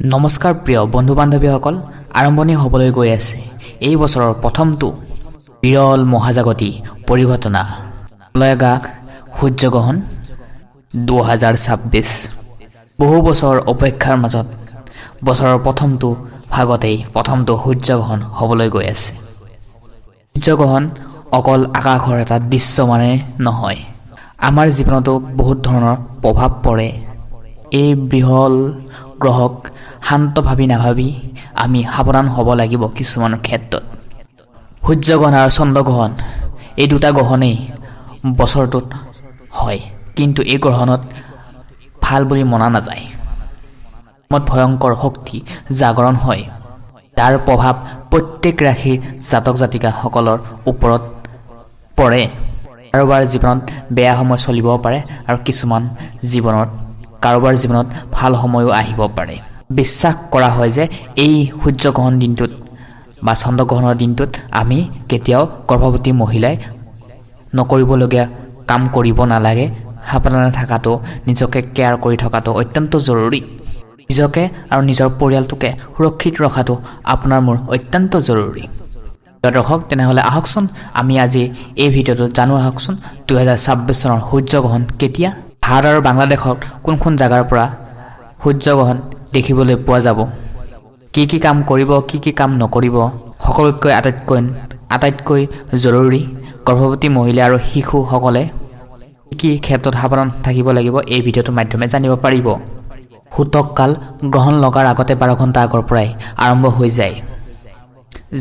নমস্কাৰ প্ৰিয় বন্ধু বান্ধৱীসকল, আৰম্ভণি হ'বলৈ গৈ আছে এই বছৰৰ প্ৰথমটো বিৰল মহাজাগতিক পৰিঘটনা বলয়াগাক সূৰ্যগ্ৰহণ 2026। বহু বছৰ অপেক্ষাৰ মাজত বছৰৰ প্ৰথমটো ভাগতেই প্ৰথমটো সূৰ্যগ্ৰহণ হ'বলৈ গৈ আছে। সূৰ্যগ্ৰহণ অকল আকাশৰ এটা দৃশ্য মানে নহয়, আমাৰ জীৱনতো বহুত ধৰণৰ প্ৰভাৱ পৰে। এই বৃহৎ গ্ৰহক শান্ত ভাবি নাভাবি আমি সাৱধান হ'ব লাগিব। কিছুমান ক্ষেত্ৰত সূৰ্যগ্ৰহণ আৰু চন্দ্ৰগ্ৰহণ এই দুটা গ্ৰহণেই বছৰটোত হয়, কিন্তু এই গ্ৰহণত ভাল বুলি মনা নাযায়। ভয়ংকৰ শক্তি জাগৰণ হয়, যাৰ প্ৰভাৱ প্ৰত্যেক ৰাশিৰ জাতক জাতিকাসকলৰ ওপৰত পৰে। কাৰোবাৰ জীৱনত বেয়া সময় চলিব পাৰে আৰু কিছুমান জীৱনত কাৰোবাৰ জীৱনত ভাল সময়ো আহিব পাৰে। বিশ্বাস কৰা হয় যে এই সূৰ্যগ্ৰহণ দিনটোত বা চন্দ্ৰগ্ৰহণৰ দিনটোত আমি কেতিয়াও গৰ্ভৱতী মহিলাই নকৰিবলগীয়া কাম কৰিব নালাগে। সাৱধানে থকাটো, নিজকে কেয়াৰ কৰি থকাটো অত্যন্ত জৰুৰী। নিজকে আৰু নিজৰ পৰিয়ালটোকে সুৰক্ষিত ৰখাটো আপোনাৰ মোৰ অত্যন্ত জৰুৰী। দৰ্শক, তেনেহ'লে আহকচোন আমি আজি এই ভিডিঅ'টোত জানো আহকচোন 2026 চনৰ সূৰ্যগ্ৰহণ কেতিয়া, ভাৰত আৰু বাংলাদেশৰ কোনখন জাগাৰ পৰা সূৰ্যগ্ৰহণ দেখিবলৈ পোৱা যাব, কি কি কাম কৰিব, কি কি কাম নকৰিব, সকলোতকৈ আটাইতকৈ জৰুৰী গৰ্ভৱতী মহিলা আৰু শিশুসকলে কি ক্ষেত্ৰত সাৱধান থাকিব লাগিব এই ভিডিঅ'টোৰ মাধ্যমে জানিব পাৰিব। সূতককাল গ্ৰহণ লগাৰ আগতে 12 ঘণ্টা আগৰ পৰাই আৰম্ভ হৈ যায়,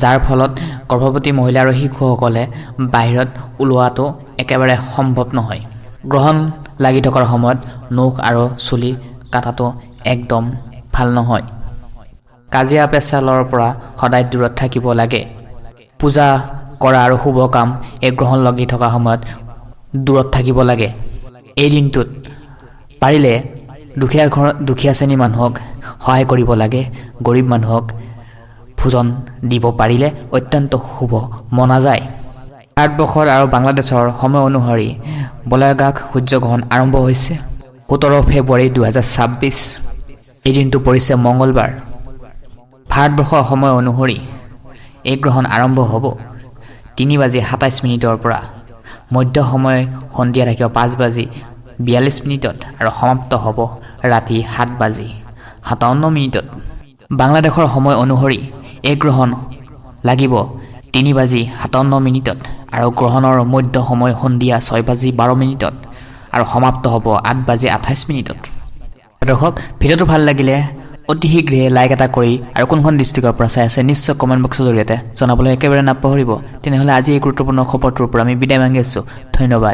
যাৰ ফলত গৰ্ভৱতী মহিলা আৰু শিশুসকলে বাহিৰত ওলোৱাটো একেবাৰে সম্ভৱ নহয়। গ্ৰহণ লাগি থকাৰ সময়ত নখ আৰু চুলি কাটাটো একদম ভাল নহয়। কাজিয়া পেচালৰ পৰা সদায় দূৰত থাকিব লাগে। পূজা কৰা আৰু শুভ কাম এই গ্ৰহণ লাগি থকা সময়ত দূৰত থাকিব লাগে। এই দিনটোত পাৰিলে দুখীয়া শ্ৰেণীৰ মানুহক সহায় কৰিব লাগে। গৰীব মানুহক ভোজন দিব পাৰিলে অত্যন্ত শুভ মনা যায়। ভাৰতবৰ্ষৰ আৰু বাংলাদেশৰ সময় অনুসৰি বলয়াগাক সূৰ্যগ্ৰহণ আৰম্ভ হৈছে 17 ফেব্ৰুৱাৰী 2026। এই দিনটো পৰিছে মঙলবাৰ। ভাৰতবৰ্ষৰ সময় অনুসৰি এই গ্ৰহণ আৰম্ভ হ'ব 3:27 পৰা। মধ্য সময় সন্ধিয়া থাকিব 5:42 আৰু সমাপ্ত হ'ব ৰাতি 7:57। বাংলাদেশৰ সময় অনুসৰি এই গ্ৰহণ লাগিব 3:57 আৰু গ্ৰহণৰ মধ্য সময় সন্ধিয়া 6:12 আৰু সমাপ্ত হ'ব 8:28। দৰ্শক, ভিডিঅ'টো ভাল লাগিলে অতি শীঘ্ৰে লাইক এটা কৰি আৰু কোনখন ডিষ্ট্ৰিক্টৰ পৰা চাই আছে নিশ্চয় কমেণ্ট বক্সৰ জৰিয়তে জনাবলৈ একেবাৰে নাপাহৰিব। তেনেহ'লে আজি এই গুৰুত্বপূৰ্ণ খবৰটোৰ পৰা আমি বিদায় মাগি আছোঁ। ধন্যবাদ।